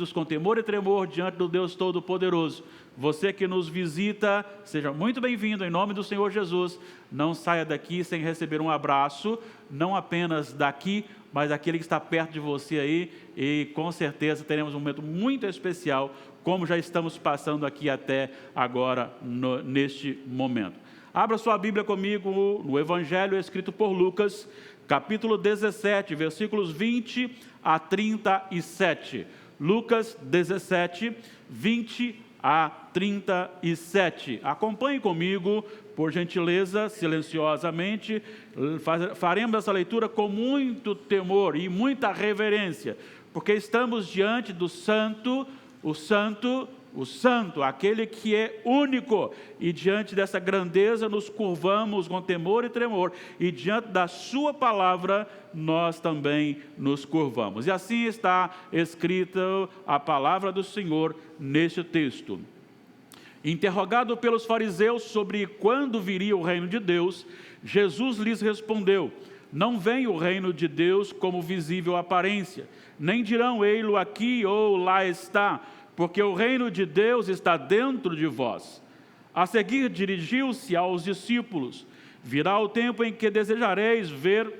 vestidos com temor e tremor diante do Deus Todo-Poderoso. Você que nos visita, seja muito bem-vindo em nome do Senhor Jesus. Não saia daqui sem receber um abraço, não apenas daqui, mas daquele que está perto de você aí, e com certeza teremos um momento muito especial, como já estamos passando aqui até agora, neste momento. Abra sua Bíblia comigo no Evangelho escrito por Lucas, capítulo 17, versículos 20 a 37. Lucas 17, 20 a 37. Acompanhe comigo, por gentileza, silenciosamente. Faremos essa leitura com muito temor e muita reverência, porque estamos diante do Santo, o Santo, aquele que é único, e diante dessa grandeza nos curvamos com temor e tremor, e diante da sua palavra nós também nos curvamos. E assim está escrita a palavra do Senhor neste texto. Interrogado pelos fariseus sobre quando viria o reino de Deus, Jesus lhes respondeu: não vem o reino de Deus como visível aparência, nem dirão ei-lo aqui ou lá está, porque o reino de Deus está dentro de vós. A seguir dirigiu-se aos discípulos: virá o tempo em que desejareis ver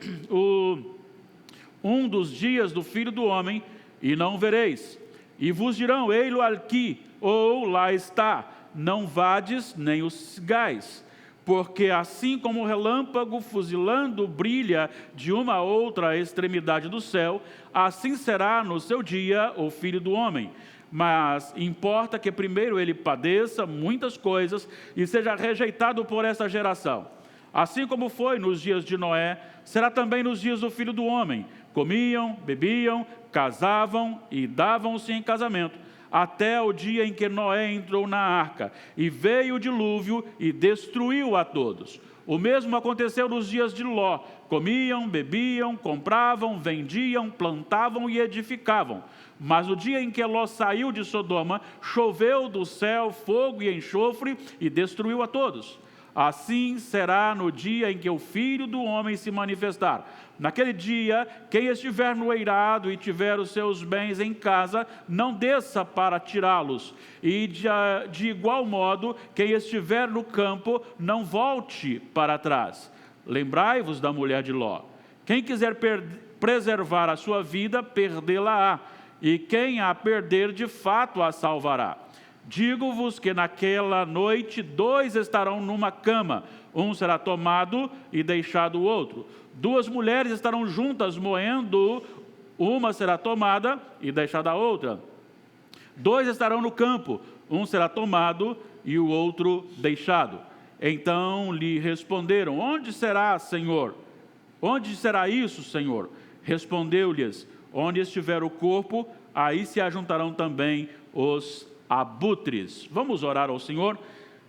um dos dias do Filho do Homem, e não vereis. E vos dirão ei-lo aqui ou lá está, não vades nem os sigais. Porque assim como o relâmpago fuzilando brilha de uma a outra extremidade do céu, assim será no seu dia o Filho do Homem. Mas importa que primeiro ele padeça muitas coisas e seja rejeitado por essa geração. Assim como foi nos dias de Noé, será também nos dias do Filho do Homem. Comiam, bebiam, casavam e davam-se em casamento, até o dia em que Noé entrou na arca, e veio o dilúvio e destruiu a todos. O mesmo aconteceu nos dias de Ló. Comiam, bebiam, compravam, vendiam, plantavam e edificavam. Mas o dia em que Ló saiu de Sodoma, choveu do céu fogo e enxofre e destruiu a todos. Assim será no dia em que o Filho do Homem se manifestar. Naquele dia, quem estiver no eirado e tiver os seus bens em casa, não desça para tirá-los. E de igual modo, quem estiver no campo, não volte para trás. Lembrai-vos da mulher de Ló. Quem quiser preservar a sua vida, perdê-la-á. E quem a perder, de fato a salvará. Digo-vos que naquela noite 2 estarão numa cama, um será tomado e deixado o outro. 2 mulheres estarão juntas moendo, uma será tomada e deixada a outra. 2 estarão no campo, um será tomado e o outro deixado. Então lhe responderam: onde será, Senhor? Onde será isso, Senhor? Respondeu-lhes: onde estiver o corpo, aí se ajuntarão também os abutres. Vamos orar ao Senhor.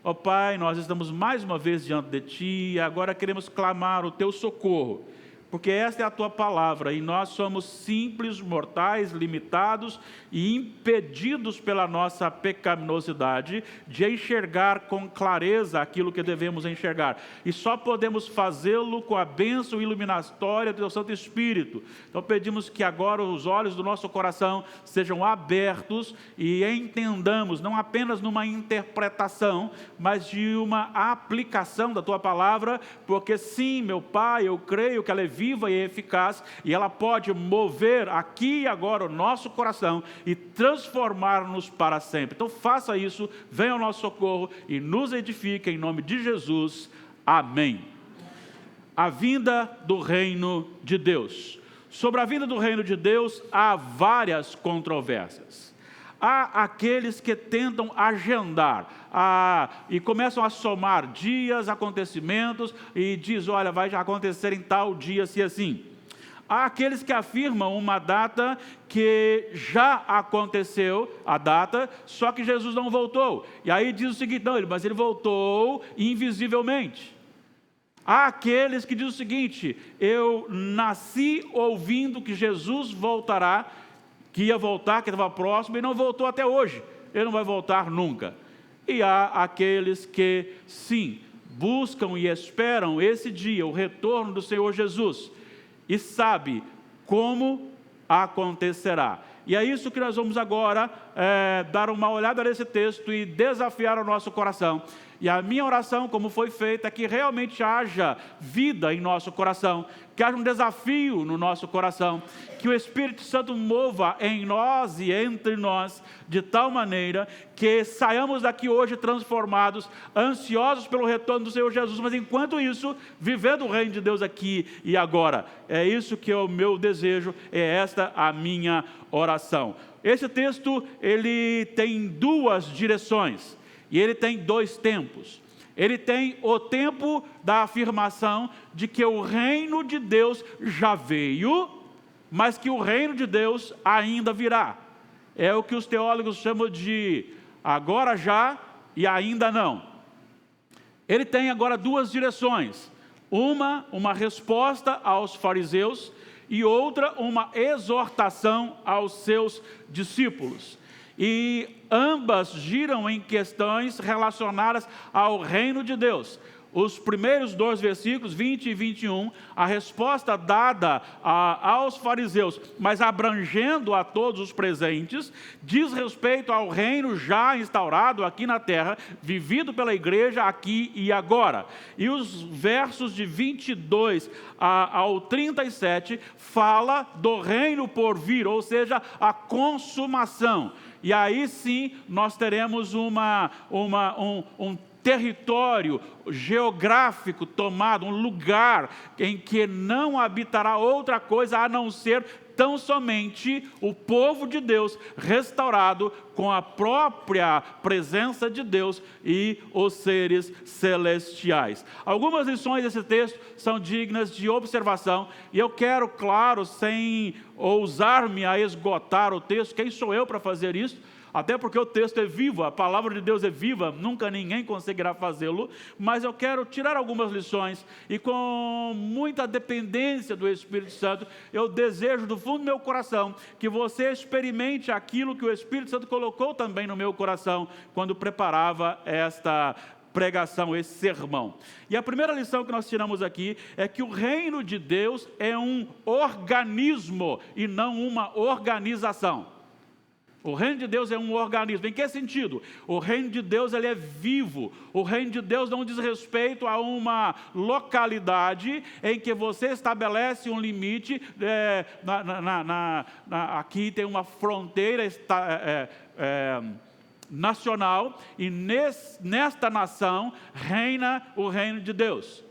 Ó Pai, nós estamos mais uma vez diante de Ti e agora queremos clamar o Teu socorro, porque esta é a Tua palavra e nós somos simples mortais, limitados e impedidos pela nossa pecaminosidade de enxergar com clareza aquilo que devemos enxergar. E só podemos fazê-lo com a bênção iluminatória do Teu Santo Espírito. Então pedimos que agora os olhos do nosso coração sejam abertos e entendamos, não apenas numa interpretação, mas de uma aplicação da Tua palavra, porque sim, meu Pai, eu creio que ela é viva e eficaz, e ela pode mover aqui e agora o nosso coração e transformar-nos para sempre. Então faça isso, venha ao nosso socorro e nos edifique em nome de Jesus. Amém. A vinda do reino de Deus. Sobre a vinda do reino de Deus há várias controvérsias. Há aqueles que tentam agendar e começam a somar dias, acontecimentos e diz, olha, vai já acontecer em tal dia, se assim. Há aqueles que afirmam uma data que já aconteceu, a data, só que Jesus não voltou. E aí diz o seguinte, não, mas ele voltou invisivelmente. Há aqueles que dizem o seguinte, eu nasci ouvindo que Jesus voltará, que ia voltar, que estava próximo, e não voltou até hoje. Ele não vai voltar nunca. E há aqueles que, sim, buscam e esperam esse dia, o retorno do Senhor Jesus, e sabe como acontecerá. E é isso que nós vamos agora dar uma olhada nesse texto e desafiar o nosso coração. E a minha oração, como foi feita, é que realmente haja vida em nosso coração, que haja um desafio no nosso coração, que o Espírito Santo mova em nós e entre nós, de tal maneira que saiamos daqui hoje transformados, ansiosos pelo retorno do Senhor Jesus, mas enquanto isso, vivendo o reino de Deus aqui e agora. É isso que é o meu desejo, é esta a minha oração. Esse texto, ele tem duas direções. E ele tem dois tempos. Ele tem o tempo da afirmação de que o reino de Deus já veio, mas que o reino de Deus ainda virá. É o que os teólogos chamam de agora já e ainda não. Ele tem agora duas direções. Uma resposta aos fariseus e outra, uma exortação aos seus discípulos. E ambas giram em questões relacionadas ao reino de Deus. Os primeiros dois versículos, 20 e 21, a resposta dada aos fariseus, mas abrangendo a todos os presentes, diz respeito ao reino já instaurado aqui na terra, vivido pela igreja aqui e agora. E os versos de 22 ao 37 fala do reino por vir, ou seja, a consumação. E aí sim nós teremos um território geográfico tomado, um lugar em que não habitará outra coisa a não ser tão somente o povo de Deus restaurado com a própria presença de Deus e os seres celestiais. Algumas lições desse texto são dignas de observação e eu quero, claro, sem ousar-me a esgotar o texto, quem sou eu para fazer isso? Até porque o texto é vivo, a palavra de Deus é viva, nunca ninguém conseguirá fazê-lo, mas eu quero tirar algumas lições e com muita dependência do Espírito Santo, eu desejo do fundo do meu coração que você experimente aquilo que o Espírito Santo colocou também no meu coração quando preparava esta pregação, esse sermão. E a primeira lição que nós tiramos aqui é que o reino de Deus é um organismo e não uma organização. O reino de Deus é um organismo. Em que sentido? O reino de Deus ele é vivo. O reino de Deus não diz respeito a uma localidade em que você estabelece um limite. Aqui tem uma fronteira nacional e nesta nação reina o reino de Deus.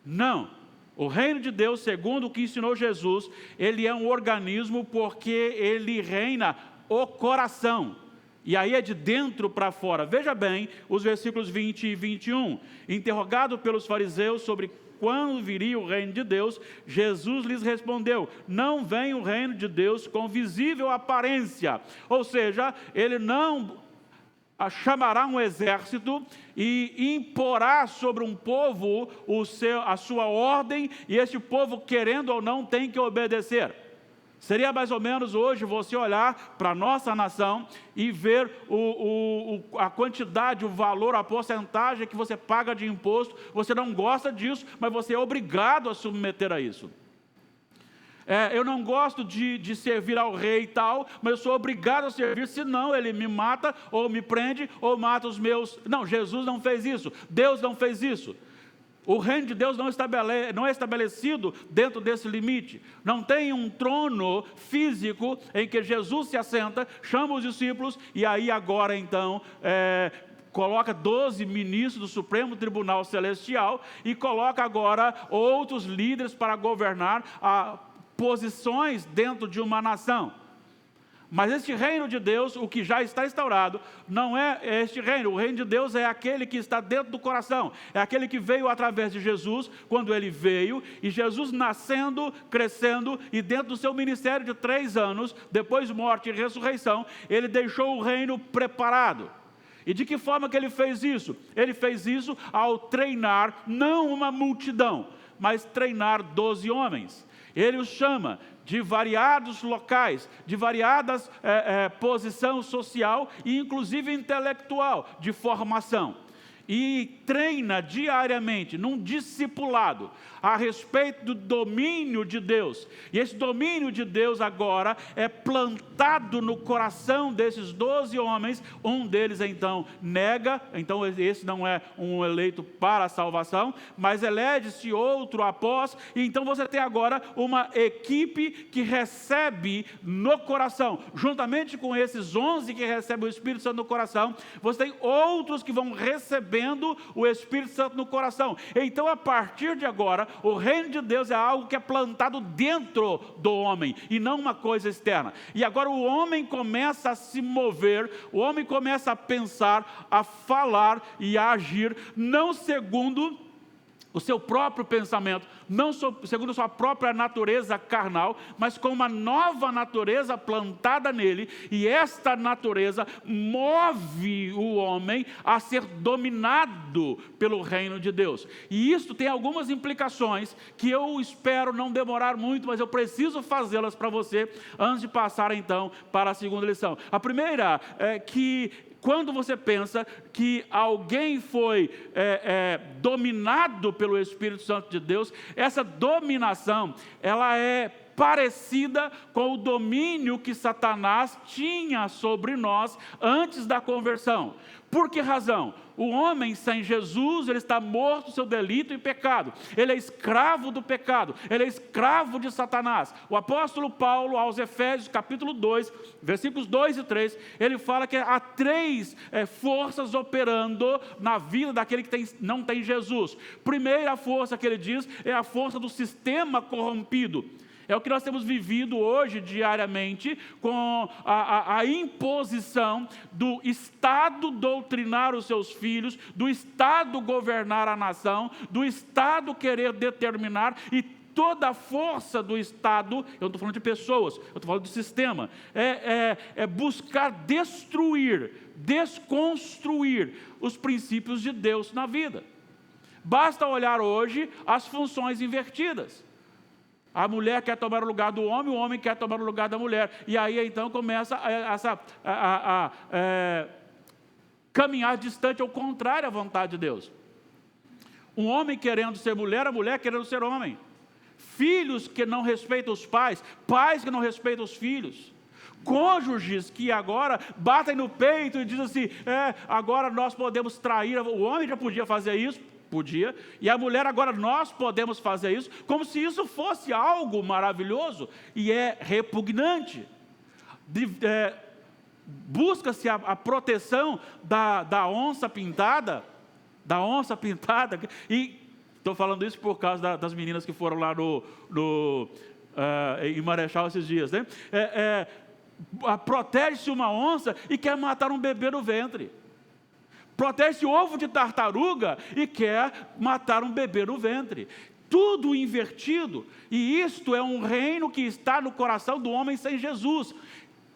Não. O reino de Deus, segundo o que ensinou Jesus, ele é um organismo porque ele reina o coração. E aí é de dentro para fora. Veja bem os versículos 20 e 21. Interrogado pelos fariseus sobre quando viria o reino de Deus, Jesus lhes respondeu: não vem o reino de Deus com visível aparência. Ou seja, ele não chamará um exército e imporá sobre um povo a sua ordem, e esse povo, querendo ou não, tem que obedecer. Seria mais ou menos hoje você olhar para a nossa nação e ver a quantidade, o valor, a porcentagem que você paga de imposto. Você não gosta disso, mas você é obrigado a submeter a isso. Eu não gosto de servir ao rei e tal, mas eu sou obrigado a servir, senão ele me mata, ou me prende, ou mata os meus... Não, Jesus não fez isso, Deus não fez isso. O reino de Deus não é estabelecido dentro desse limite. Não tem um trono físico em que Jesus se assenta, chama os discípulos, e aí agora então... coloca 12 ministros do Supremo Tribunal Celestial, e coloca agora outros líderes para governar posições dentro de uma nação. Mas este reino de Deus, o que já está instaurado, não é este reino. O reino de Deus é aquele que está dentro do coração. É aquele que veio através de Jesus, quando ele veio, e Jesus nascendo, crescendo, e dentro do seu ministério de 3 anos, depois morte e ressurreição, ele deixou o reino preparado. E de que forma que ele fez isso? Ele fez isso ao treinar, não uma multidão, mas treinar 12 homens. Ele os chama de variados locais, de variadas posição social e inclusive intelectual, de formação. e treina diariamente, num discipulado, a respeito do domínio de Deus, e esse domínio de Deus agora é plantado no coração desses 12 homens, um deles então nega, então esse não é um eleito para a salvação, mas elege-se outro após, e então você tem agora uma equipe que recebe no coração, juntamente com esses 11 que recebem o Espírito Santo no coração, você tem outros que vão recebendo o Espírito Santo no coração. Então, a partir de agora, o reino de Deus é algo que é plantado dentro do homem e não uma coisa externa. E agora o homem começa a se mover, o homem começa a pensar, a falar e a agir, não segundo o seu próprio pensamento, não segundo a sua própria natureza carnal, mas com uma nova natureza plantada nele, e esta natureza move o homem a ser dominado pelo reino de Deus. E isso tem algumas implicações que eu espero não demorar muito, mas eu preciso fazê-las para você antes de passar então para a segunda lição. A primeira é que quando você pensa que alguém foi dominado pelo Espírito Santo de Deus, essa dominação, ela é parecida com o domínio que Satanás tinha sobre nós antes da conversão. Por que razão? O homem sem Jesus, ele está morto no seu delito e pecado. Ele é escravo do pecado. Ele é escravo de Satanás. O apóstolo Paulo, aos Efésios, capítulo 2, versículos 2 e 3, ele fala que há três forças operando na vida daquele que não tem Jesus. Primeira força que ele diz é a força do sistema corrompido. É o que nós temos vivido hoje diariamente, com a imposição do Estado doutrinar os seus filhos, do Estado governar a nação, do Estado querer determinar, e toda a força do Estado, eu não estou falando de pessoas, eu estou falando do sistema, é buscar destruir, desconstruir os princípios de Deus na vida. Basta olhar hoje as funções invertidas. A mulher quer tomar o lugar do homem, o homem quer tomar o lugar da mulher. E aí então começa a caminhar distante, ao contrário à vontade de Deus. Um homem querendo ser mulher, a mulher querendo ser homem. Filhos que não respeitam os pais, pais que não respeitam os filhos. Cônjuges que agora batem no peito e dizem assim, agora nós podemos trair, o homem já podia fazer isso, podia, e a mulher agora nós podemos fazer isso, como se isso fosse algo maravilhoso, e é repugnante. Busca-se a proteção da onça pintada, e estou falando isso por causa das meninas que foram lá em Marechal esses dias, né? Protege-se uma onça e quer matar um bebê no ventre. Protege-se ovo de tartaruga e quer matar um bebê no ventre. Tudo invertido. E isto é um reino que está no coração do homem sem Jesus.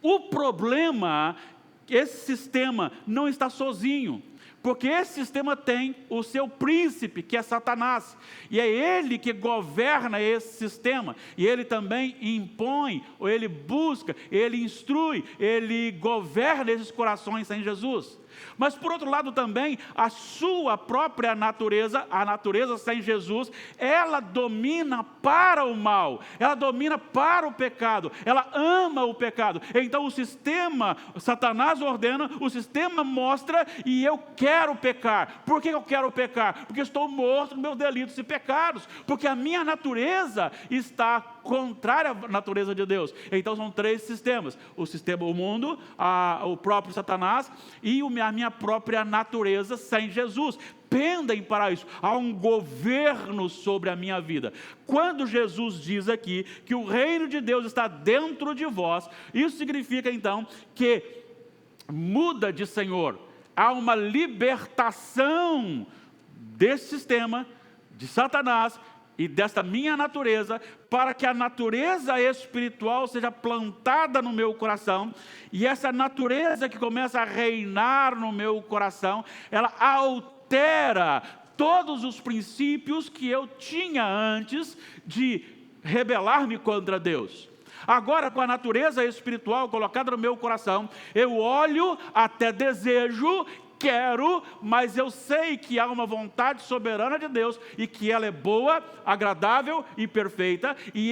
O problema, esse sistema não está sozinho. Porque esse sistema tem o seu príncipe, que é Satanás. E é ele que governa esse sistema. E ele também impõe, ou ele busca, ele instrui, ele governa esses corações sem Jesus. Mas por outro lado também, a sua própria natureza, a natureza sem Jesus, ela domina para o mal, ela domina para o pecado, ela ama o pecado. Então o sistema, Satanás ordena, o sistema mostra, e eu quero pecar. Por que eu quero pecar? Porque estou morto nos meus delitos e pecados, porque a minha natureza está contrária à natureza de Deus. Então são três sistemas: o mundo, o próprio Satanás e a minha própria natureza sem Jesus. Pendem para isso. Há um governo sobre a minha vida. Quando Jesus diz aqui que o reino de Deus está dentro de vós, isso significa então que muda de Senhor. Há uma libertação desse sistema, de Satanás e desta minha natureza, para que a natureza espiritual seja plantada no meu coração, e essa natureza que começa a reinar no meu coração, ela altera todos os princípios que eu tinha antes de rebelar-me contra Deus. Agora, com a natureza espiritual colocada no meu coração, eu olho, até desejo quero, mas eu sei que há uma vontade soberana de Deus e que ela é boa, agradável e perfeita, e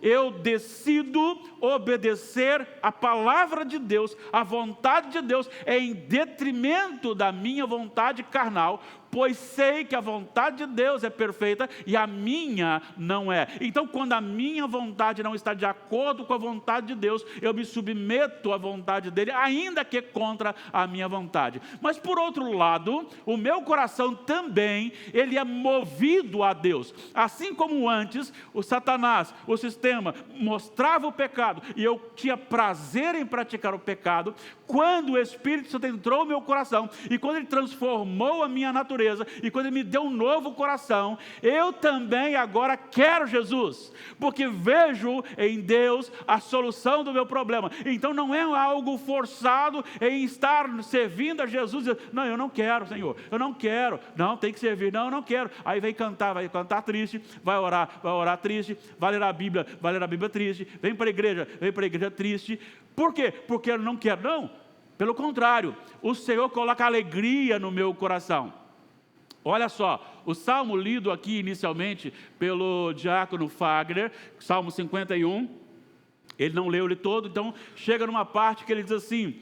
eu decido obedecer a palavra de Deus, a vontade de Deus, em detrimento da minha vontade carnal, pois sei que a vontade de Deus é perfeita e a minha não é. Então, quando a minha vontade não está de acordo com a vontade de Deus, eu me submeto à vontade dele, ainda que contra a minha vontade. Mas, por outro lado, o meu coração também, ele é movido a Deus. Assim como antes, o Satanás, o sistema, mostrava o pecado e eu tinha prazer em praticar o pecado, quando o Espírito Santo entrou no meu coração e quando ele transformou a minha natureza, e quando ele me deu um novo coração, eu também agora quero Jesus, porque vejo em Deus a solução do meu problema. Então não é algo forçado em estar servindo a Jesus, não, eu não quero, Senhor, eu não quero, não, tem que servir, não, eu não quero. Aí vai cantar triste, vai orar triste, vai ler a Bíblia triste, vem para a igreja triste. Por quê? Porque eu não quero, não, pelo contrário, o Senhor coloca alegria no meu coração. Olha só, o salmo lido aqui inicialmente pelo diácono Fagner, Salmo 51, ele não leu ele todo, então chega numa parte que ele diz assim,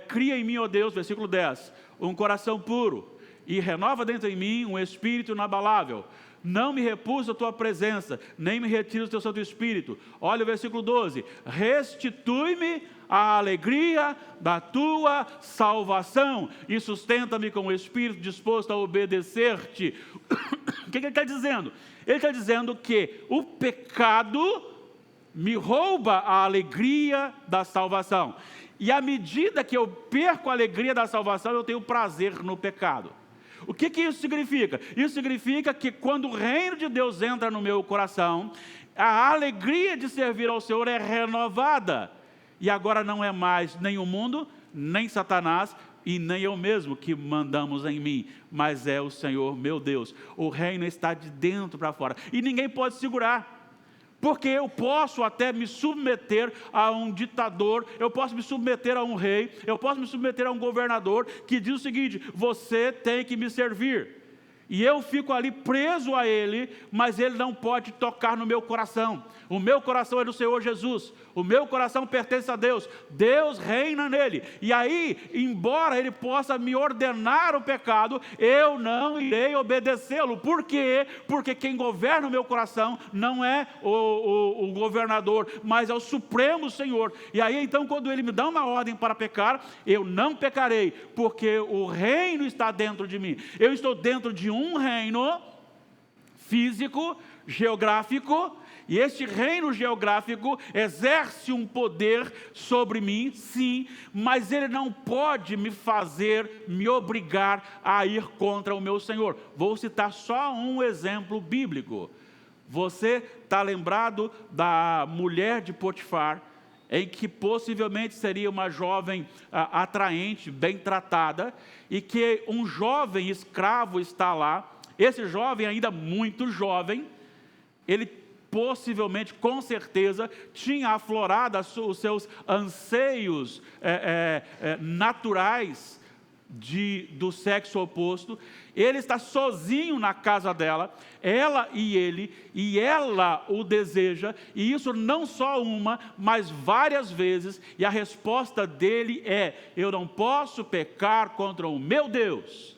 cria em mim, ó Deus, versículo 10, um coração puro, e renova dentro em mim um espírito inabalável. Não me repulsa a tua presença, nem me retira o teu Santo Espírito. Olha o versículo 12, restitui-me a alegria da tua salvação e sustenta-me com o espírito disposto a obedecer-te. O que ele está dizendo? Ele está dizendo que o pecado me rouba a alegria da salvação, e à medida que eu perco a alegria da salvação, eu tenho prazer no pecado. O que isso significa? Isso significa que quando o reino de Deus entra no meu coração, a alegria de servir ao Senhor é renovada. E agora não é mais nem o mundo, nem Satanás e nem eu mesmo que mandamos em mim, mas é o Senhor meu Deus. O reino está de dentro para fora e ninguém pode segurar. Porque eu posso até me submeter a um ditador, eu posso me submeter a um rei, eu posso me submeter a um governador que diz o seguinte, você tem que me servir. E eu fico ali preso a ele, mas ele não pode tocar no meu coração. O meu coração é do Senhor Jesus. O meu coração pertence a Deus. Deus reina nele. E aí, embora ele possa me ordenar o pecado, eu não irei obedecê-lo. Por quê? Porque quem governa o meu coração não é o governador, mas é o Supremo Senhor. E aí, então, quando ele me dá uma ordem para pecar, eu não pecarei, porque o reino está dentro de mim. Eu estou dentro de um reino físico, geográfico, e este reino geográfico exerce um poder sobre mim, sim, mas ele não pode me obrigar a ir contra o meu Senhor. Vou citar só um exemplo bíblico. Você está lembrado da mulher de Potifar, em que possivelmente seria uma jovem atraente, bem tratada, e que um jovem escravo está lá. Esse jovem, ainda muito jovem, ele possivelmente, com certeza, tinha aflorado os seus anseios naturais do sexo oposto. Ele está sozinho na casa dela, ela e ele, e ela o deseja, e isso não só uma, mas várias vezes, e a resposta dele é, eu não posso pecar contra o meu Deus.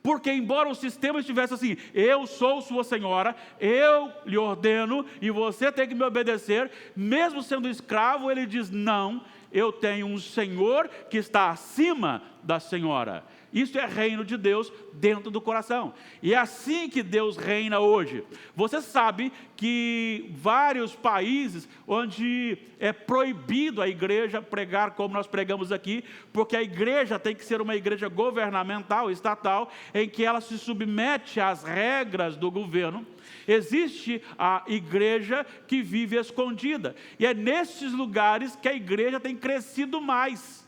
Porque embora o sistema estivesse assim, eu sou sua senhora, eu lhe ordeno e você tem que me obedecer, mesmo sendo escravo, ele diz, não, eu tenho um Senhor que está acima da senhora. Isso é reino de Deus dentro do coração. E é assim que Deus reina hoje. Você sabe que vários países onde é proibido a igreja pregar como nós pregamos aqui, porque a igreja tem que ser uma igreja governamental, estatal, em que ela se submete às regras do governo. Existe a igreja que vive escondida. E é nesses lugares que a igreja tem crescido mais.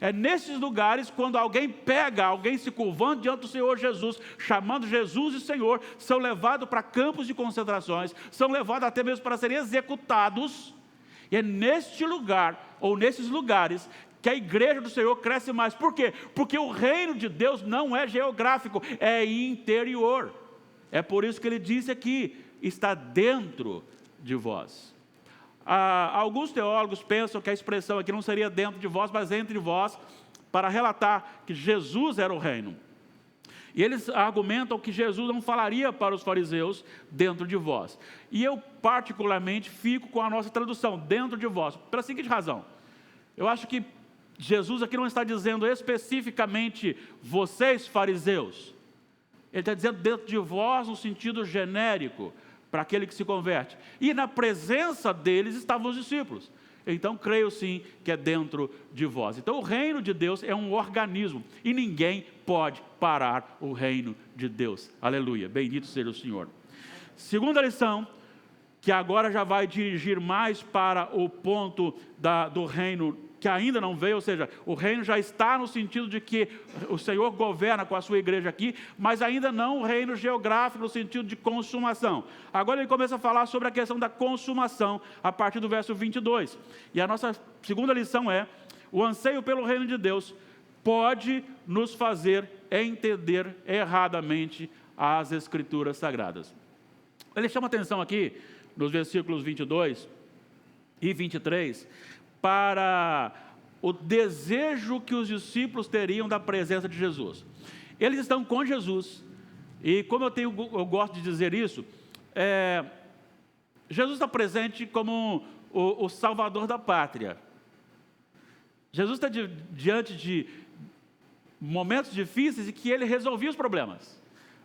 É nesses lugares, quando alguém se curvando diante do Senhor Jesus, chamando Jesus de Senhor, são levados para campos de concentrações, são levados até mesmo para serem executados. E é neste lugar, ou nesses lugares, que a igreja do Senhor cresce mais. Por quê? Porque o reino de Deus não é geográfico, é interior. É por isso que ele disse aqui, está dentro de vós. Alguns teólogos pensam que a expressão aqui não seria dentro de vós, mas entre vós, para relatar que Jesus era o reino. E eles argumentam que Jesus não falaria para os fariseus dentro de vós. E eu particularmente fico com a nossa tradução, dentro de vós, pela seguinte razão. Eu acho que Jesus aqui não está dizendo especificamente vocês fariseus. Ele está dizendo dentro de vós no sentido genérico, para aquele que se converte. E na presença deles estavam os discípulos. Então, creio sim que é dentro de vós. Então, o reino de Deus é um organismo. E ninguém pode parar o reino de Deus. Aleluia. Bendito seja o Senhor. Segunda lição, que agora já vai dirigir mais para o ponto do reino que ainda não veio, ou seja, o reino já está no sentido de que o Senhor governa com a sua igreja aqui, mas ainda não o reino geográfico no sentido de consumação. Agora ele começa a falar sobre a questão da consumação, a partir do verso 22. E a nossa segunda lição é, o anseio pelo reino de Deus pode nos fazer entender erradamente as Escrituras Sagradas. Ele chama atenção aqui, nos versículos 22 e 23, para o desejo que os discípulos teriam da presença de Jesus. Eles estão com Jesus, e como eu gosto de dizer isso, Jesus está presente como o Salvador da pátria. Jesus está diante de momentos difíceis e que ele resolvia os problemas.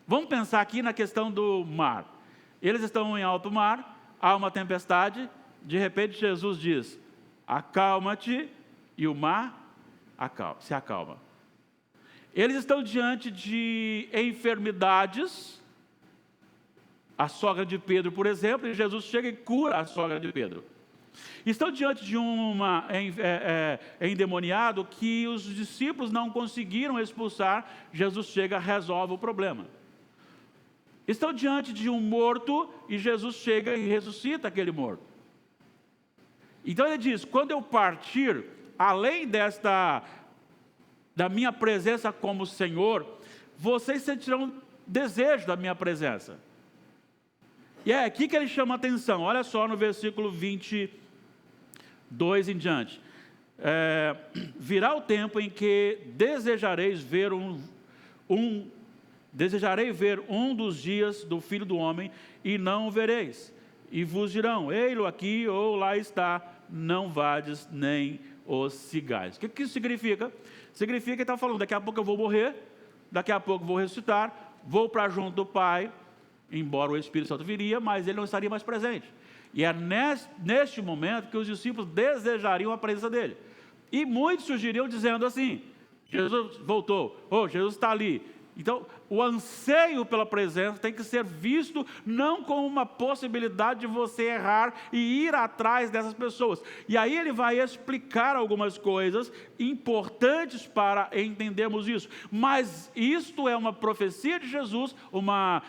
Vamos pensar aqui na questão do mar. Eles estão em alto mar, há uma tempestade, de repente Jesus diz: acalma-te, e o mar se acalma. Eles estão diante de enfermidades, a sogra de Pedro, por exemplo, e Jesus chega e cura a sogra de Pedro. Estão diante de endemoniado que os discípulos não conseguiram expulsar, Jesus chega e resolve o problema. Estão diante de um morto e Jesus chega e ressuscita aquele morto. Então ele diz, quando eu partir, além da minha presença como Senhor, vocês sentirão desejo da minha presença. E é aqui que ele chama a atenção, olha só no versículo 22 em diante. Virá o tempo em que desejarei ver um dos dias do Filho do Homem e não o vereis. E vos dirão, ei-lo aqui ou lá está, não vades nem os sigais. O que isso significa? Significa que ele está falando, daqui a pouco eu vou morrer, daqui a pouco vou ressuscitar, vou para junto do Pai, embora o Espírito Santo viria, mas ele não estaria mais presente. E é neste momento que os discípulos desejariam a presença dele. E muitos surgiriam dizendo assim, Jesus voltou, Jesus está ali. Então, o anseio pela presença tem que ser visto não como uma possibilidade de você errar e ir atrás dessas pessoas. E aí ele vai explicar algumas coisas importantes para entendermos isso. Mas isto é uma profecia de Jesus, uma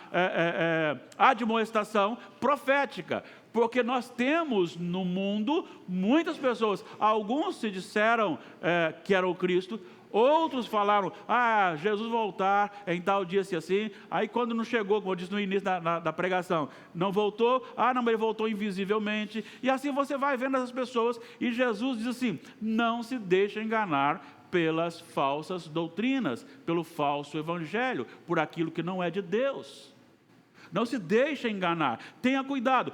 admoestação profética. Porque nós temos no mundo muitas pessoas, alguns se disseram que eram o Cristo, outros falaram, Jesus voltar em tal dia assim, aí quando não chegou, como eu disse no início da pregação, não voltou, não, mas ele voltou invisivelmente, e assim você vai vendo essas pessoas, e Jesus diz assim, não se deixe enganar pelas falsas doutrinas, pelo falso evangelho, por aquilo que não é de Deus. Não se deixe enganar, tenha cuidado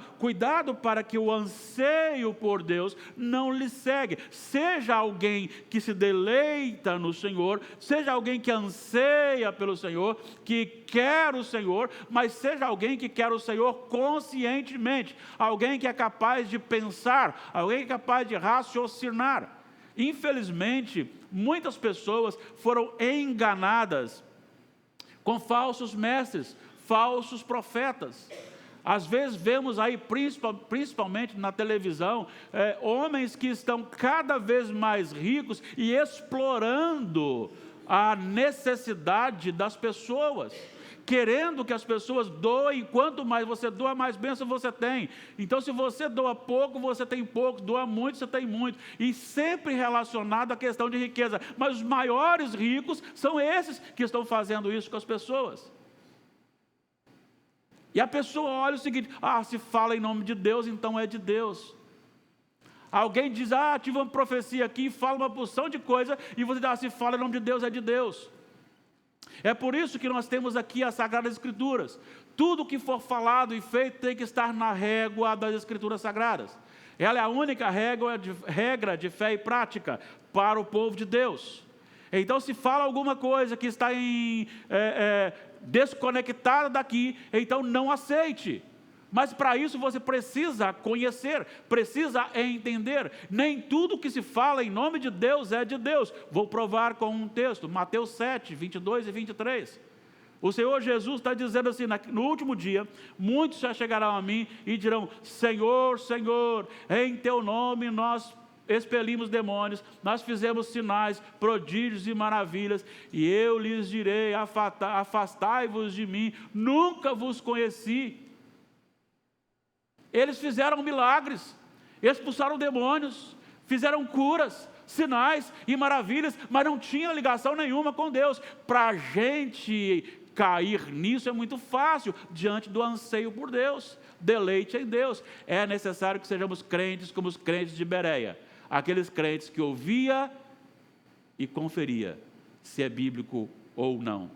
para que o anseio por Deus não lhe segue. Seja alguém que se deleita no Senhor, seja alguém que anseia pelo Senhor, que quer o Senhor, mas seja alguém que quer o Senhor conscientemente, alguém que é capaz de pensar, alguém que é capaz de raciocinar. Infelizmente, muitas pessoas foram enganadas com falsos mestres, falsos profetas. Às vezes vemos aí, principalmente na televisão, homens que estão cada vez mais ricos e explorando a necessidade das pessoas, querendo que as pessoas doem. Quanto mais você doa, mais bênção você tem. Então, se você doa pouco, você tem pouco, doa muito, você tem muito, e sempre relacionado à questão de riqueza. Mas os maiores ricos são esses que estão fazendo isso com as pessoas. E a pessoa olha o seguinte: se fala em nome de Deus, então é de Deus. Alguém diz: tive uma profecia aqui, fala uma porção de coisa, e você diz: se fala em nome de Deus, é de Deus. É por isso que nós temos aqui as Sagradas Escrituras. Tudo que for falado e feito tem que estar na régua das Escrituras Sagradas. Ela é a única regra de fé e prática para o povo de Deus. Então, se fala alguma coisa que está desconectada daqui, então não aceite. Mas para isso você precisa conhecer, precisa entender. Nem tudo que se fala em nome de Deus é de Deus. Vou provar com um texto, Mateus 7, 22 e 23. O Senhor Jesus está dizendo assim: no último dia, muitos já chegarão a mim e dirão: Senhor, Senhor, em teu nome nós expelimos demônios, nós fizemos sinais, prodígios e maravilhas, e eu lhes direi: afastai-vos de mim, nunca vos conheci. Eles fizeram milagres, expulsaram demônios, fizeram curas, sinais e maravilhas, mas não tinha ligação nenhuma com Deus. Para a gente cair nisso é muito fácil, diante do anseio por Deus, deleite em Deus. É necessário que sejamos crentes como os crentes de Bereia, aqueles crentes que ouvia e conferia se é bíblico ou não.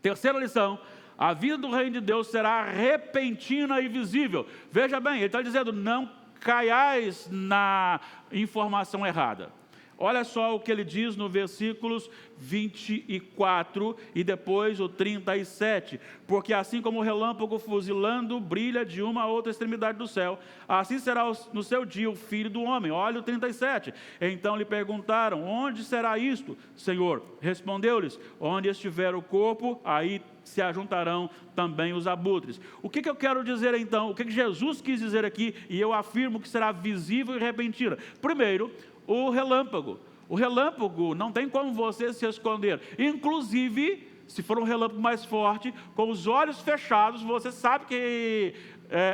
Terceira lição: a vinda do reino de Deus será repentina e visível. Veja bem, ele está dizendo: não caiais na informação errada. Olha só o que ele diz no versículos 24 e depois o 37. Porque assim como o relâmpago fuzilando brilha de uma a outra extremidade do céu, assim será no seu dia o Filho do Homem. Olha o 37. Então lhe perguntaram: onde será isto, Senhor? Respondeu-lhes: onde estiver o corpo, aí se ajuntarão também os abutres. O que eu quero dizer então? O que Jesus quis dizer aqui? E eu afirmo que será visível e repentina. Primeiro, o relâmpago. O relâmpago não tem como você se esconder. Inclusive, se for um relâmpago mais forte, com os olhos fechados, você sabe que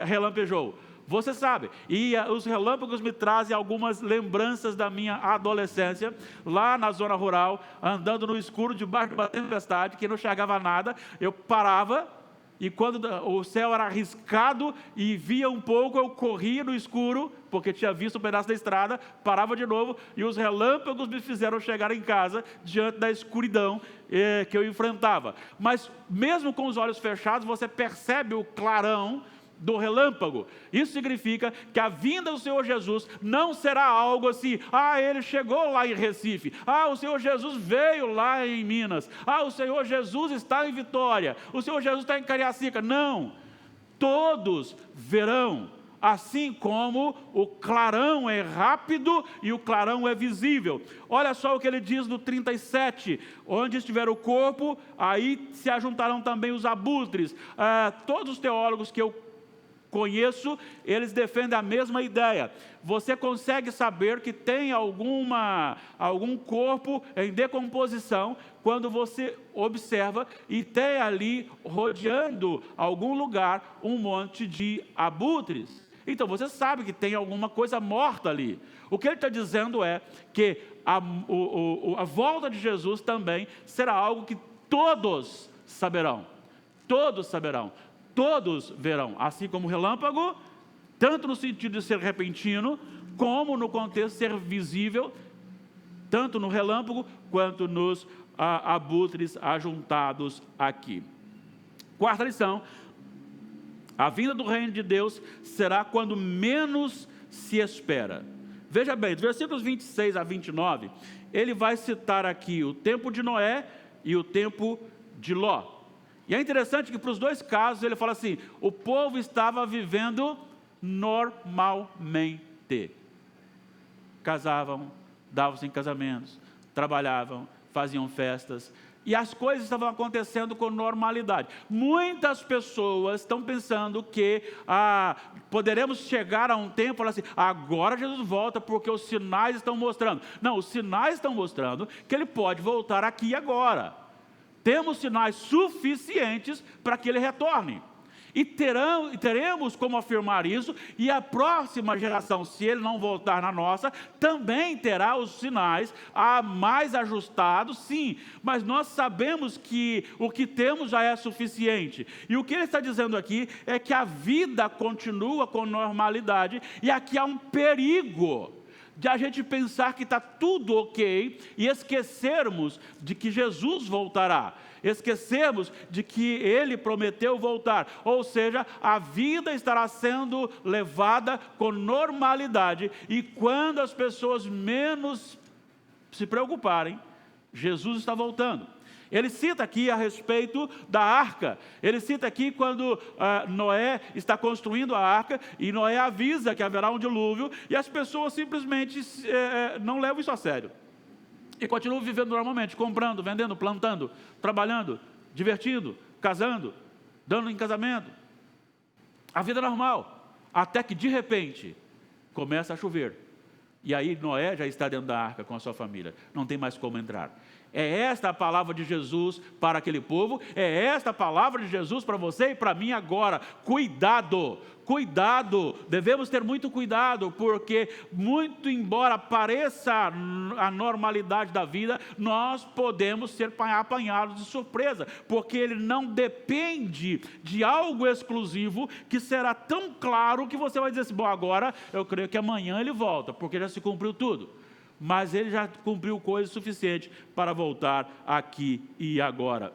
relampejou. Você sabe. E os relâmpagos me trazem algumas lembranças da minha adolescência, lá na zona rural, andando no escuro, debaixo de uma tempestade, que não enxergava nada. Eu parava, e quando o céu era arriscado e via um pouco, eu corria no escuro, porque tinha visto um pedaço da estrada, parava de novo, e os relâmpagos me fizeram chegar em casa, diante da escuridão que eu enfrentava. Mas mesmo com os olhos fechados, você percebe o clarão do relâmpago. Isso significa que a vinda do Senhor Jesus não será algo assim: ele chegou lá em Recife, o Senhor Jesus veio lá em Minas, o Senhor Jesus está em Vitória, o Senhor Jesus está em Cariacica. Não, todos verão, assim como o clarão é rápido e o clarão é visível. Olha só o que ele diz no 37, onde estiver o corpo, aí se ajuntarão também os abutres. Todos os teólogos que eu conheço, eles defendem a mesma ideia. Você consegue saber que tem algum corpo em decomposição quando você observa e tem ali, rodeando algum lugar, um monte de abutres. Então você sabe que tem alguma coisa morta ali. O que ele está dizendo é que a volta de Jesus também será algo que todos saberão. Todos saberão. Todos verão, assim como o relâmpago, tanto no sentido de ser repentino, como no contexto de ser visível, tanto no relâmpago quanto nos abutres ajuntados aqui. Quarta lição: a vinda do reino de Deus será quando menos se espera. Veja bem, dos versículos 26 a 29, ele vai citar aqui o tempo de Noé e o tempo de Ló. E é interessante que para os dois casos ele fala assim: o povo estava vivendo normalmente. Casavam, davam-se em casamentos, trabalhavam, faziam festas, e as coisas estavam acontecendo com normalidade. Muitas pessoas estão pensando que poderemos chegar a um tempo e falar assim: agora Jesus volta porque os sinais estão mostrando. Não, os sinais estão mostrando que ele pode voltar aqui e agora. temos sinais suficientes para que ele retorne. E teremos como afirmar isso, e a próxima geração, se ele não voltar na nossa, também terá os sinais mais ajustados, sim. Mas nós sabemos que o que temos já é suficiente. E o que ele está dizendo aqui é que a vida continua com normalidade, e aqui há um perigo de a gente pensar que está tudo ok e esquecermos de que Jesus voltará. Esquecemos de que ele prometeu voltar, ou seja, a vida estará sendo levada com normalidade, e quando as pessoas menos se preocuparem, Jesus está voltando. Ele cita aqui a respeito da arca, ele cita aqui quando Noé está construindo a arca, e Noé avisa que haverá um dilúvio, e as pessoas simplesmente não levam isso a sério. E continuam vivendo normalmente, comprando, vendendo, plantando, trabalhando, divertindo, casando, dando em casamento. A vida normal, até que de repente começa a chover. E aí Noé já está dentro da arca com a sua família, não tem mais como entrar. É esta a palavra de Jesus para aquele povo, é esta a palavra de Jesus para você e para mim agora. Cuidado, cuidado, devemos ter muito cuidado, porque muito embora pareça a normalidade da vida, nós podemos ser apanhados de surpresa, porque ele não depende de algo exclusivo que será tão claro que você vai dizer assim, bom, agora eu creio que amanhã ele volta, porque já se cumpriu tudo. Mas ele já cumpriu coisa suficiente para voltar aqui e agora.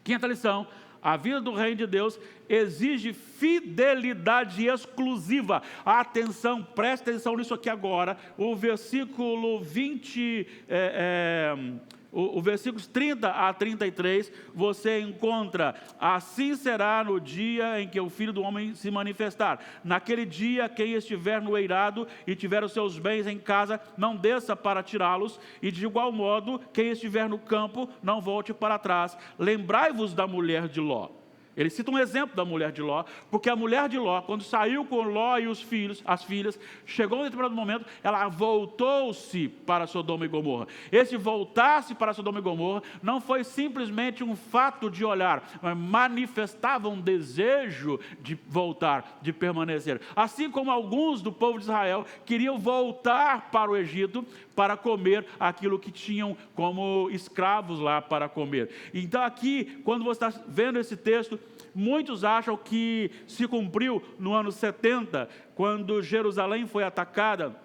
Quinta lição: a vida do reino de Deus exige fidelidade exclusiva. Atenção, presta atenção nisso aqui agora. O versículo 20, os versículos 30 a 33, você encontra: assim será no dia em que o Filho do Homem se manifestar. Naquele dia, quem estiver no eirado e tiver os seus bens em casa, não desça para tirá-los, e de igual modo, quem estiver no campo, não volte para trás. Lembrai-vos da mulher de Ló. Ele cita um exemplo da mulher de Ló, porque a mulher de Ló, quando saiu com Ló e os filhos, as filhas, chegou em determinado momento, ela voltou-se para Sodoma e Gomorra. Esse voltar-se para Sodoma e Gomorra não foi simplesmente um fato de olhar, mas manifestava um desejo de voltar, de permanecer. Assim como alguns do povo de Israel queriam voltar para o Egito para comer aquilo que tinham como escravos lá para comer. Então aqui, quando você está vendo esse texto, muitos acham que se cumpriu no ano 70, quando Jerusalém foi atacada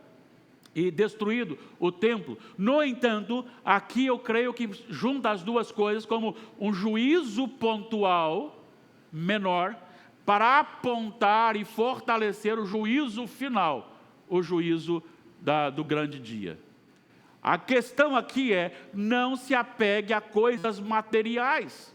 e destruído o templo. No entanto, aqui eu creio que junta as duas coisas como um juízo pontual, menor, para apontar e fortalecer o juízo final, o juízo do grande dia. A questão aqui é: não se apegue a coisas materiais.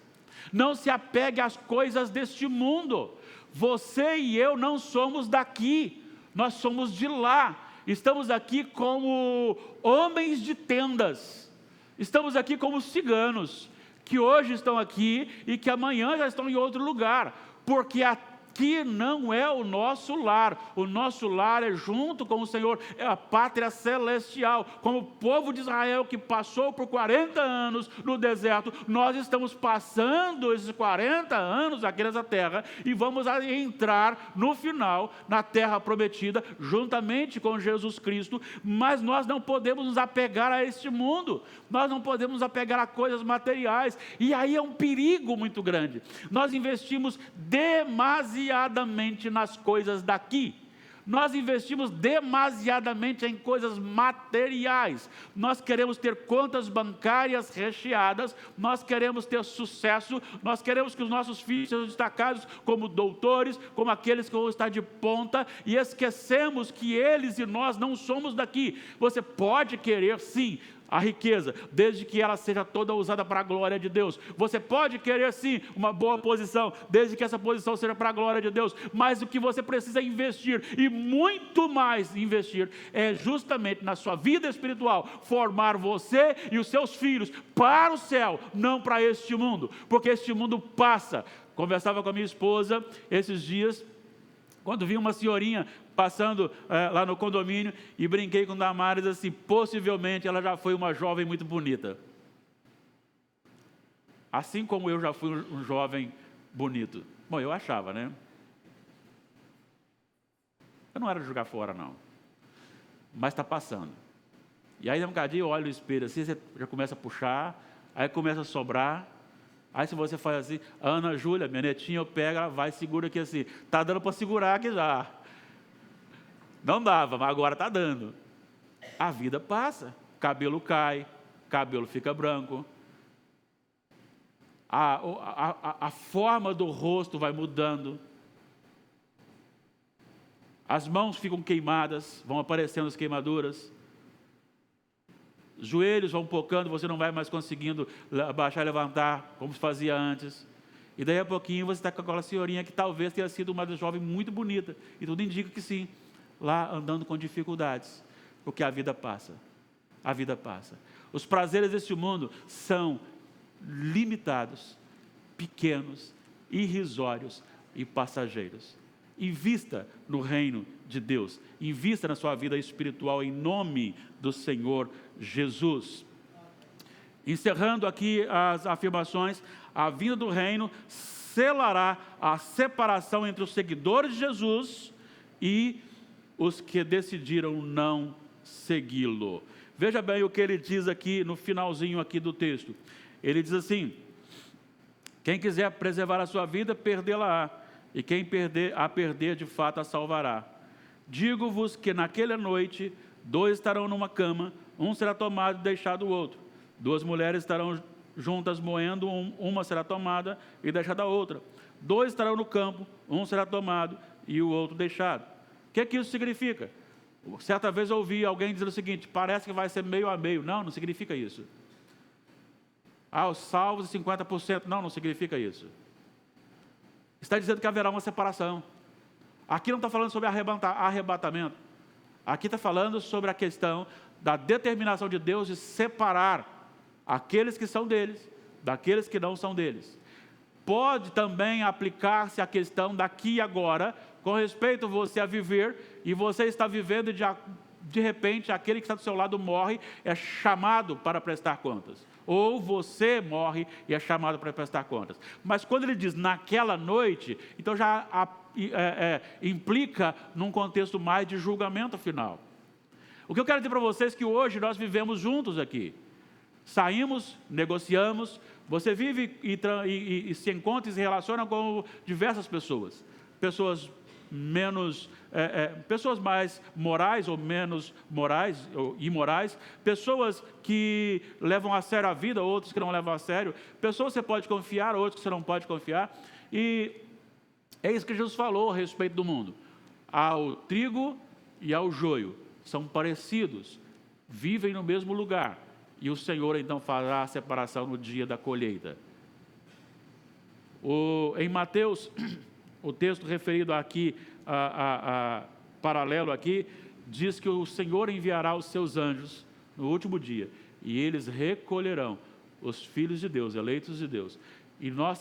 Não se apegue às coisas deste mundo. Você e eu não somos daqui, nós somos de lá. Estamos aqui como homens de tendas. Estamos aqui como ciganos, que hoje estão aqui e que amanhã já estão em outro lugar, porque aqui não é o nosso lar é junto com o Senhor, é a pátria celestial. Como o povo de Israel que passou por 40 anos no deserto, nós estamos passando esses 40 anos aqui nessa terra e vamos entrar no final na terra prometida, juntamente com Jesus Cristo, mas nós não podemos nos apegar a este mundo, nós não podemos nos apegar a coisas materiais, e aí é um perigo muito grande. Nós investimos demasiadamente nas coisas daqui. Nós investimos demasiadamente em coisas materiais. Nós queremos ter contas bancárias recheadas, nós queremos ter sucesso, nós queremos que os nossos filhos sejam destacados como doutores, como aqueles que vão estar de ponta, e esquecemos que eles e nós não somos daqui. Você pode querer, sim, a riqueza, desde que ela seja toda usada para a glória de Deus. Você pode querer sim uma boa posição, desde que essa posição seja para a glória de Deus, mas o que você precisa investir, e muito mais investir, é justamente na sua vida espiritual, formar você e os seus filhos para o céu, não para este mundo, porque este mundo passa. Conversava com a minha esposa esses dias, quando vi uma senhorinha passando lá no condomínio, e brinquei com Damares assim: possivelmente ela já foi uma jovem muito bonita. Assim como eu já fui um jovem bonito. Bom, eu achava, né? Eu não era de jogar fora, não. Mas está passando. E aí, um bocadinho, eu olho no espelho assim, você já começa a puxar, aí começa a sobrar. Aí, se você faz assim, a Ana Júlia, minha netinha, eu pego, ela vai e segura aqui assim. Está dando para segurar aqui já. Não dava, mas agora está dando. A vida passa, cabelo cai, cabelo fica branco. A forma do rosto vai mudando. As mãos ficam queimadas, vão aparecendo as queimaduras. Os joelhos vão pocando, você não vai mais conseguindo abaixar e levantar, como se fazia antes. E daí a pouquinho você está com aquela senhorinha que talvez tenha sido uma jovem muito bonita. E tudo indica que sim, lá andando com dificuldades. Porque a vida passa. A vida passa. Os prazeres deste mundo são limitados, pequenos, irrisórios e passageiros. Invista no reino de Deus. Invista na sua vida espiritual em nome do Senhor Jesus. Encerrando aqui as afirmações, a vinda do reino selará a separação entre os seguidores de Jesus e os que decidiram não segui-lo. Veja bem o que ele diz aqui no finalzinho aqui do texto. Ele diz assim: quem quiser preservar a sua vida, perdê-la-á. E quem perder, de fato a salvará. Digo-vos que naquela noite, 2 estarão numa cama, um será tomado e deixado o outro. 2 mulheres estarão juntas moendo, uma será tomada e deixada a outra. 2 estarão no campo, um será tomado e o outro deixado. O que isso significa? Certa vez eu ouvi alguém dizer o seguinte: parece que vai ser meio a meio. Não significa isso. Os salvos 50%. Não significa isso. Está dizendo que haverá uma separação. Aqui não está falando sobre arrebatamento. Aqui está falando sobre a questão da determinação de Deus de separar aqueles que são deles, daqueles que não são deles. Pode também aplicar-se a questão daqui e agora, com respeito a você a viver, e você está vivendo e de repente aquele que está do seu lado morre, é chamado para prestar contas. Ou você morre e é chamado para prestar contas. Mas quando ele diz naquela noite, então já implica num contexto mais de julgamento final. O que eu quero dizer para vocês é que hoje nós vivemos juntos aqui. Saímos, negociamos, você vive e se encontra e se relaciona com diversas pessoas. Pessoas pessoas mais morais ou menos morais ou imorais, pessoas que levam a sério a vida, outros que não levam a sério, pessoas que você pode confiar, outros que você não pode confiar, e é isso que Jesus falou a respeito do mundo. Ao trigo e ao joio, são parecidos, vivem no mesmo lugar, e o Senhor então fará a separação no dia da colheita. Em Mateus, o texto referido aqui, paralelo aqui, diz que o Senhor enviará os seus anjos no último dia, e eles recolherão os filhos de Deus, eleitos de Deus, e nós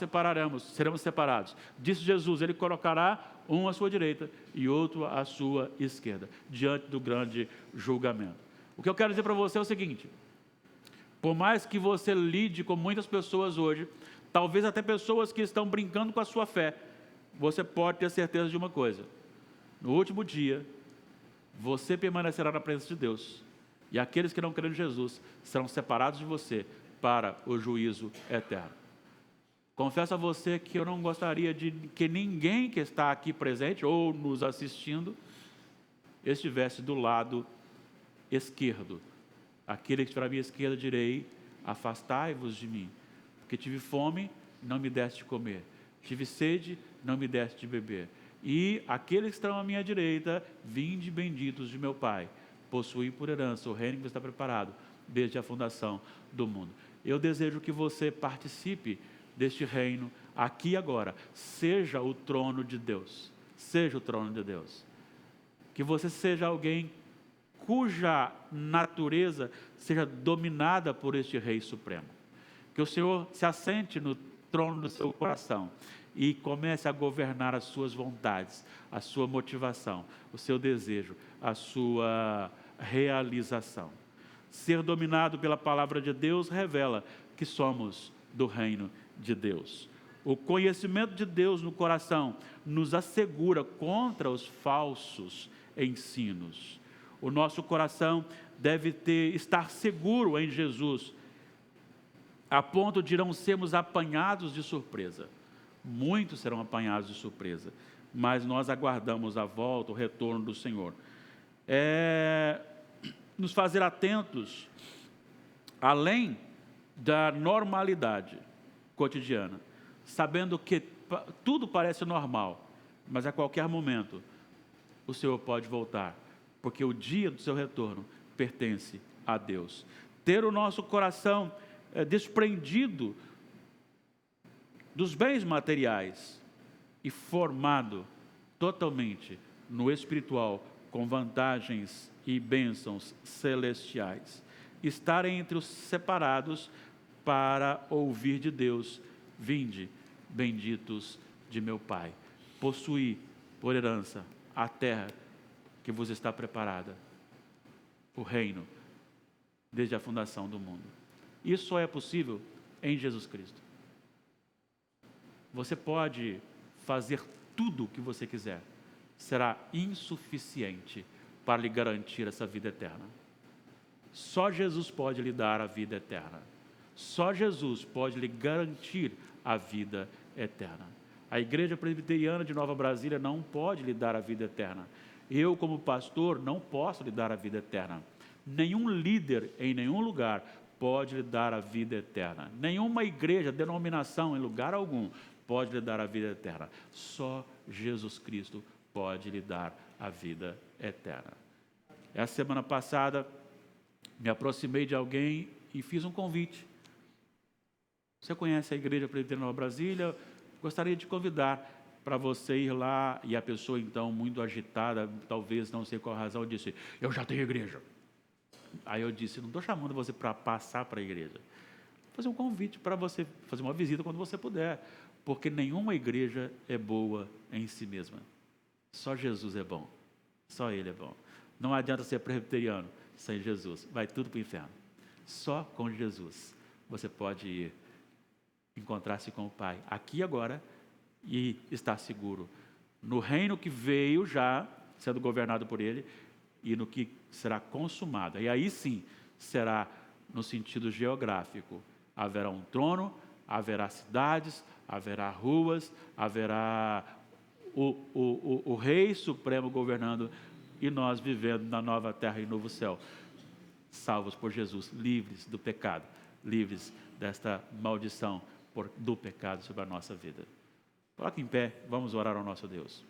seremos separados. Disse Jesus, ele colocará um à sua direita e outro à sua esquerda, diante do grande julgamento. O que eu quero dizer para você é o seguinte: por mais que você lide com muitas pessoas hoje, talvez até pessoas que estão brincando com a sua fé, você pode ter certeza de uma coisa: no último dia, você permanecerá na presença de Deus, e aqueles que não creem em Jesus serão separados de você para o juízo eterno. Confesso a você que eu não gostaria de que ninguém que está aqui presente ou nos assistindo estivesse do lado esquerdo. Aquele que estiver à minha esquerda direi: afastai-vos de mim, porque tive fome e não me deste de comer, tive sede e não me deste de beber. E aqueles que estão à minha direita, vinde benditos de meu Pai, possuí por herança o reino que está preparado desde a fundação do mundo. Eu desejo que você participe deste reino aqui e agora. Seja o trono de Deus. Seja o trono de Deus. Que você seja alguém cuja natureza seja dominada por este Rei Supremo. Que o Senhor se assente no trono do seu coração e comece a governar as suas vontades, a sua motivação, o seu desejo, a sua realização. Ser dominado pela palavra de Deus revela que somos do reino de Deus. O conhecimento de Deus no coração nos assegura contra os falsos ensinos. O nosso coração deve estar seguro em Jesus, a ponto de não sermos apanhados de surpresa. Muitos serão apanhados de surpresa, mas nós aguardamos a volta, o retorno do Senhor. Nos fazer atentos, além da normalidade cotidiana, sabendo que tudo parece normal, mas a qualquer momento o Senhor pode voltar, porque o dia do seu retorno pertence a Deus. Ter o nosso coração desprendido dos bens materiais e formado totalmente no espiritual, com vantagens e bênçãos celestiais. Estar entre os separados para ouvir de Deus: vinde, benditos de meu Pai, possuí por herança a terra que vos está preparada, o reino, desde a fundação do mundo. Isso só é possível em Jesus Cristo. Você pode fazer tudo o que você quiser, será insuficiente para lhe garantir essa vida eterna. Só Jesus pode lhe dar a vida eterna. Só Jesus pode lhe garantir a vida eterna. A Igreja Presbiteriana de Nova Brasília não pode lhe dar a vida eterna. Eu, como pastor, não posso lhe dar a vida eterna. Nenhum líder em nenhum lugar pode lhe dar a vida eterna. Nenhuma igreja, denominação, em lugar algum, pode lhe dar a vida eterna. Só Jesus Cristo pode lhe dar a vida eterna. Essa semana passada, me aproximei de alguém e fiz um convite. Você conhece a Igreja Presbiteriana Nova Brasília? Gostaria de convidar para você ir lá. E a pessoa, então, muito agitada, talvez não sei qual a razão, disse: eu já tenho igreja. Aí eu disse: não estou chamando você para passar para a igreja. Vou fazer um convite para você fazer uma visita quando você puder, porque nenhuma igreja é boa em si mesma. Só Jesus é bom. Só Ele é bom. Não adianta ser presbiteriano sem Jesus. Vai tudo para o inferno. Só com Jesus você pode ir encontrar-se com o Pai, aqui e agora, e estar seguro no reino que veio já, sendo governado por Ele, e no que será consumado. E aí sim, será no sentido geográfico. Haverá um trono, haverá cidades, haverá ruas, haverá o Rei Supremo governando, e nós vivendo na nova terra e novo céu, salvos por Jesus, livres do pecado, livres desta maldição do pecado sobre a nossa vida. Coloque em pé, vamos orar ao nosso Deus.